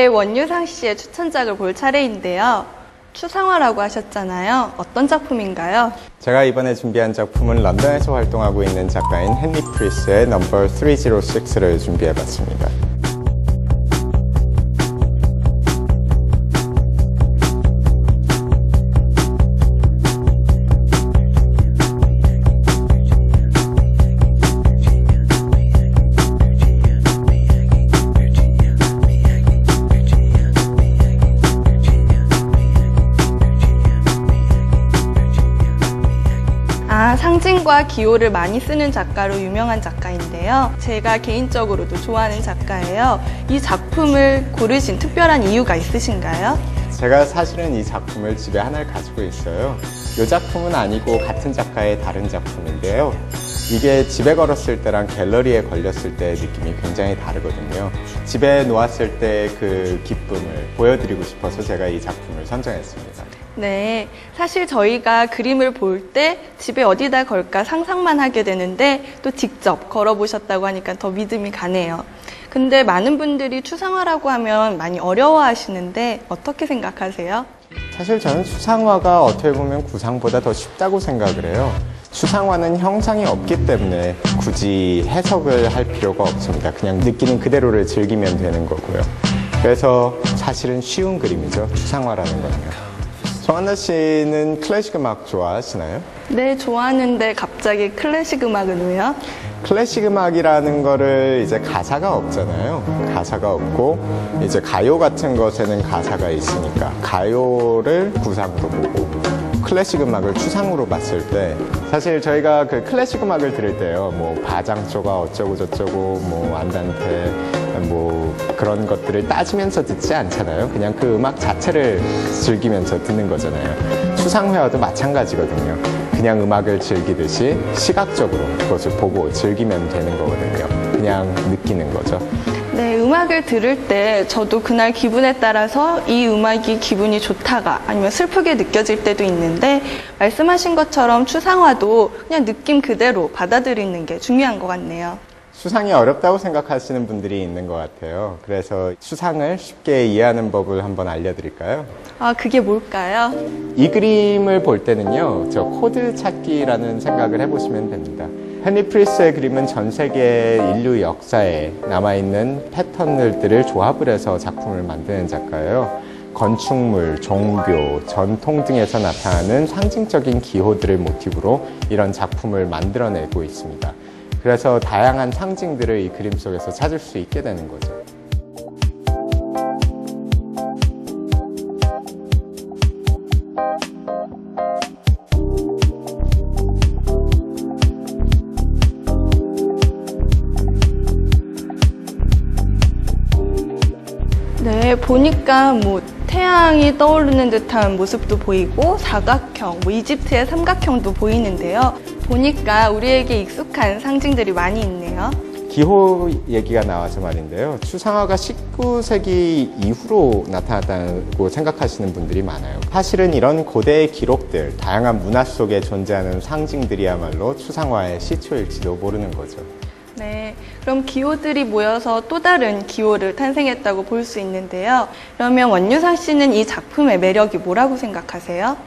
이제 원유상 씨의 추천작을 볼 차례인데요. 추상화라고 하셨잖아요. 어떤 작품인가요? 제가 이번에 준비한 작품은 런던에서 활동하고 있는 작가인 헨리 프리스의 넘버 306를 준비해봤습니다. 상징과 기호를 많이 쓰는 작가로 유명한 작가인데요. 제가 개인적으로도 좋아하는 작가예요. 이 작품을 고르신 특별한 이유가 있으신가요? 제가 사실은 이 작품을 집에 하나를 가지고 있어요. 이 작품은 아니고 같은 작가의 다른 작품인데요. 이게 집에 걸었을 때랑 갤러리에 걸렸을 때의 느낌이 굉장히 다르거든요. 집에 놓았을 때 그 기쁨을 보여드리고 싶어서 제가 이 작품을 선정했습니다. 네, 사실 저희가 그림을 볼 때 집에 어디다 걸까 상상만 하게 되는데 또 직접 걸어보셨다고 하니까 더 믿음이 가네요. 근데 많은 분들이 추상화라고 하면 많이 어려워하시는데 어떻게 생각하세요? 사실 저는 추상화가 어떻게 보면 구상보다 더 쉽다고 생각을 해요. 추상화는 형상이 없기 때문에 굳이 해석을 할 필요가 없습니다. 그냥 느끼는 그대로를 즐기면 되는 거고요. 그래서 사실은 쉬운 그림이죠, 추상화라는 거는요. 정한나 씨는 클래식 음악 좋아하시나요? 네, 좋아하는데 갑자기 클래식 음악은 왜요? 클래식 음악이라는 거를 이제 가사가 없잖아요. 가사가 없고 이제 가요 같은 것에는 가사가 있으니까 가요를 구상으로 보고 클래식 음악을 추상으로 봤을 때 사실 저희가 그 클래식 음악을 들을 때요, 뭐 바장조가 어쩌고 저쩌고 뭐 안단테 뭐 그런 것들을 따지면서 듣지 않잖아요. 그냥 그 음악 자체를 즐기면서 듣는 거잖아요. 추상회화도 마찬가지거든요. 그냥 음악을 즐기듯이 시각적으로 그것을 보고 즐기면 되는 거거든요. 그냥 느끼는 거죠. 네, 음악을 들을 때 저도 그날 기분에 따라서 이 음악이 기분이 좋다가 아니면 슬프게 느껴질 때도 있는데 말씀하신 것처럼 추상화도 그냥 느낌 그대로 받아들이는 게 중요한 것 같네요. 추상이 어렵다고 생각하시는 분들이 있는 것 같아요. 그래서 추상을 쉽게 이해하는 법을 한번 알려드릴까요? 아, 그게 뭘까요? 이 그림을 볼 때는요, 저 코드 찾기라는 생각을 해보시면 됩니다. 헨리 프리스의 그림은 전 세계 인류 역사에 남아있는 패턴들을 조합을 해서 작품을 만드는 작가예요. 건축물, 종교, 전통 등에서 나타나는 상징적인 기호들을 모티브로 이런 작품을 만들어내고 있습니다. 그래서 다양한 상징들을 이 그림 속에서 찾을 수 있게 되는 거죠. 네, 보니까 뭐 태양이 떠오르는 듯한 모습도 보이고 사각형, 뭐 이집트의 삼각형도 보이는데요. 보니까 우리에게 익숙한 상징들이 많이 있네요. 기호 얘기가 나와서 말인데요. 추상화가 19세기 이후로 나타났다고 생각하시는 분들이 많아요. 사실은 이런 고대의 기록들, 다양한 문화 속에 존재하는 상징들이야말로 추상화의 시초일지도 모르는 거죠. 네, 그럼 기호들이 모여서 또 다른 기호를 탄생했다고 볼 수 있는데요. 그러면 원유상 씨는 이 작품의 매력이 뭐라고 생각하세요?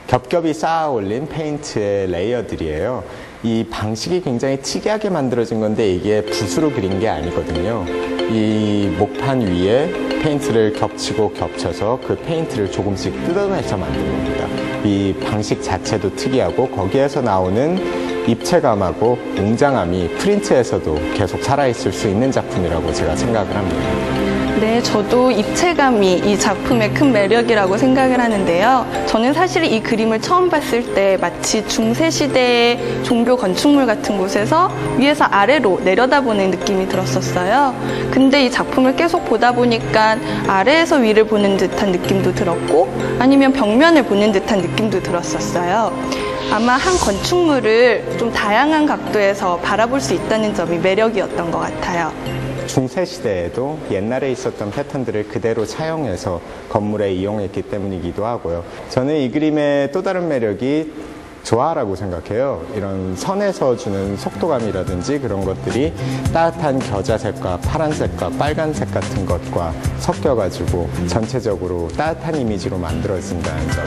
겹겹이 쌓아 올린 페인트의 레이어들이에요. 이 방식이 굉장히 특이하게 만들어진 건데 이게 붓으로 그린 게 아니거든요. 이 목판 위에 페인트를 겹치고 겹쳐서 그 페인트를 조금씩 뜯어내서 만든 겁니다. 이 방식 자체도 특이하고 거기에서 나오는 입체감하고 웅장함이 프린트에서도 계속 살아있을 수 있는 작품이라고 제가 생각을 합니다. 네, 저도 입체감이 이 작품의 큰 매력이라고 생각을 하는데요. 저는 사실 이 그림을 처음 봤을 때 마치 중세시대의 종교 건축물 같은 곳에서 위에서 아래로 내려다보는 느낌이 들었었어요. 근데 이 작품을 계속 보다 보니까 아래에서 위를 보는 듯한 느낌도 들었고 아니면 벽면을 보는 듯한 느낌도 들었었어요. 아마 한 건축물을 좀 다양한 각도에서 바라볼 수 있다는 점이 매력이었던 것 같아요. 중세시대에도 옛날에 있었던 패턴들을 그대로 차용해서 건물에 이용했기 때문이기도 하고요. 저는 이 그림의 또 다른 매력이 조화라고 생각해요. 이런 선에서 주는 속도감이라든지 그런 것들이 따뜻한 겨자색과 파란색과 빨간색 같은 것과 섞여가지고 전체적으로 따뜻한 이미지로 만들어진다는 점,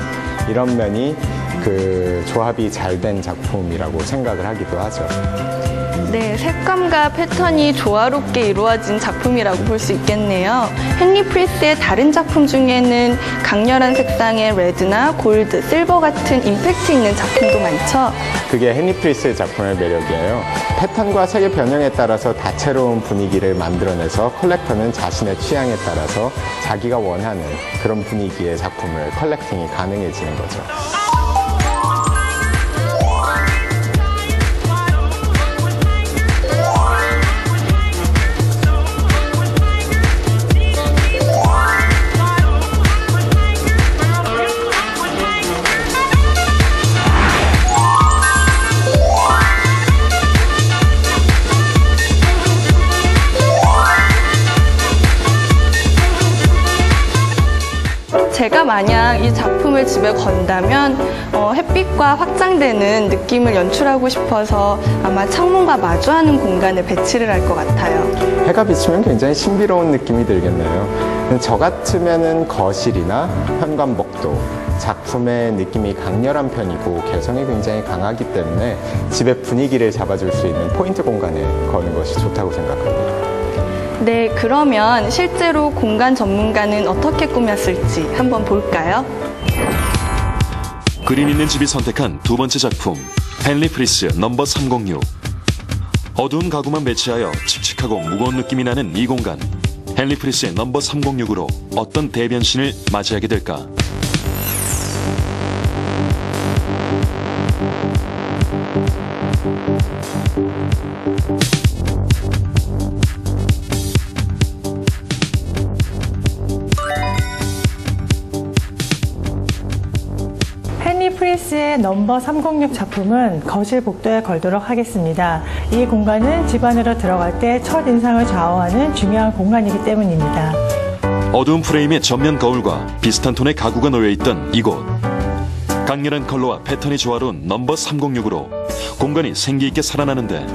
이런 면이 그 조합이 잘 된 작품이라고 생각을 하기도 하죠. 네, 색감과 패턴이 조화롭게 이루어진 작품이라고 볼 수 있겠네요. 헨리 프리스의 다른 작품 중에는 강렬한 색상의 레드나 골드, 실버 같은 임팩트 있는 작품도 많죠. 그게 헨리 프리스의 작품의 매력이에요. 패턴과 색의 변형에 따라서 다채로운 분위기를 만들어내서 컬렉터는 자신의 취향에 따라서 자기가 원하는 그런 분위기의 작품을 컬렉팅이 가능해지는 거죠. 제가 만약 이 작품을 집에 건다면 햇빛과 확장되는 느낌을 연출하고 싶어서 아마 창문과 마주하는 공간에 배치를 할 것 같아요. 해가 비치면 굉장히 신비로운 느낌이 들겠네요. 저 같으면은 거실이나 현관복도, 작품의 느낌이 강렬한 편이고 개성이 굉장히 강하기 때문에 집의 분위기를 잡아줄 수 있는 포인트 공간에 거는 것이 좋다고 생각합니다. 네, 그러면 실제로 공간 전문가는 어떻게 꾸몄을지 한번 볼까요? 그림 있는 집이 선택한 두 번째 작품, 헨리 프리스 넘버 306. 어두운 가구만 배치하여 칙칙하고 무거운 느낌이 나는 이 공간. 헨리 프리스의 넘버 306으로 어떤 대변신을 맞이하게 될까? 헨리 프리스의 넘버 306 작품은 거실 복도에 걸도록 하겠습니다. 이 공간은 집 안으로 들어갈 때 첫 인상을 좌우하는 중요한 공간이기 때문입니다. 어두운 프레임의 전면 거울과 비슷한 톤의 가구가 놓여있던 이곳. 강렬한 컬러와 패턴이 조화로운 넘버 306으로 공간이 생기있게 살아나는데,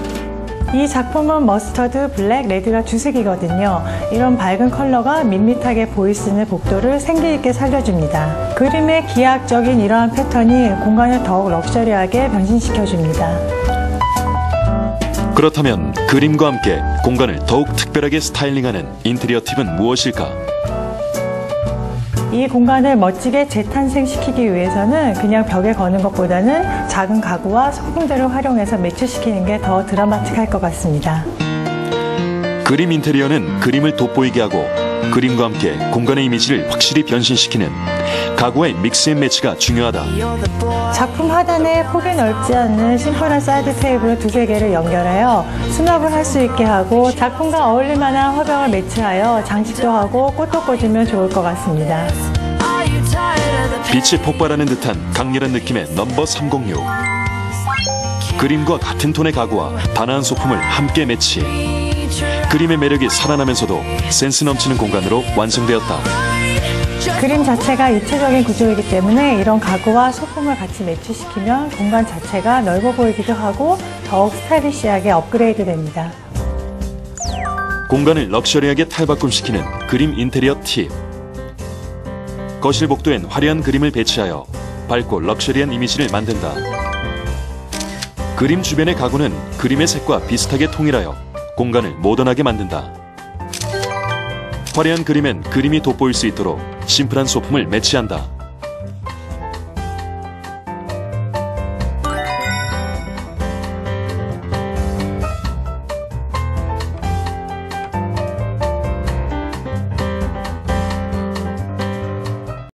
이 작품은 머스터드, 블랙, 레드가 주색이거든요. 이런 밝은 컬러가 밋밋하게 보이스는 복도를 생기있게 살려줍니다. 그림의 기하학적인 이러한 패턴이 공간을 더욱 럭셔리하게 변신시켜줍니다. 그렇다면 그림과 함께 공간을 더욱 특별하게 스타일링하는 인테리어 팁은 무엇일까? 이 공간을 멋지게 재탄생시키기 위해서는 그냥 벽에 거는 것보다는 작은 가구와 소품들을 활용해서 매치시키는 게 더 드라마틱할 것 같습니다. 그림 인테리어는 그림을 돋보이게 하고 그림과 함께 공간의 이미지를 확실히 변신시키는 가구의 믹스 앤 매치가 중요하다. 작품 하단에 폭이 넓지 않는 심플한 사이드 테이블 두세 개를 연결하여 수납을 할 수 있게 하고 작품과 어울릴 만한 화병을 매치하여 장식도 하고 꽃도 꽂으면 좋을 것 같습니다. 빛이 폭발하는 듯한 강렬한 느낌의 넘버 306. 그림과 같은 톤의 가구와 단아한 소품을 함께 매치. 그림의 매력이 살아나면서도 센스 넘치는 공간으로 완성되었다. 그림 자체가 입체적인 구조이기 때문에 이런 가구와 소품을 같이 매치시키면 공간 자체가 넓어 보이기도 하고 더욱 스타일리시하게 업그레이드 됩니다. 공간을 럭셔리하게 탈바꿈시키는 그림 인테리어 팁. 거실 복도엔 화려한 그림을 배치하여 밝고 럭셔리한 이미지를 만든다. 그림 주변의 가구는 그림의 색과 비슷하게 통일하여 공간을 모던하게 만든다. 화려한 그림엔 그림이 돋보일 수 있도록 심플한 소품을 매치한다.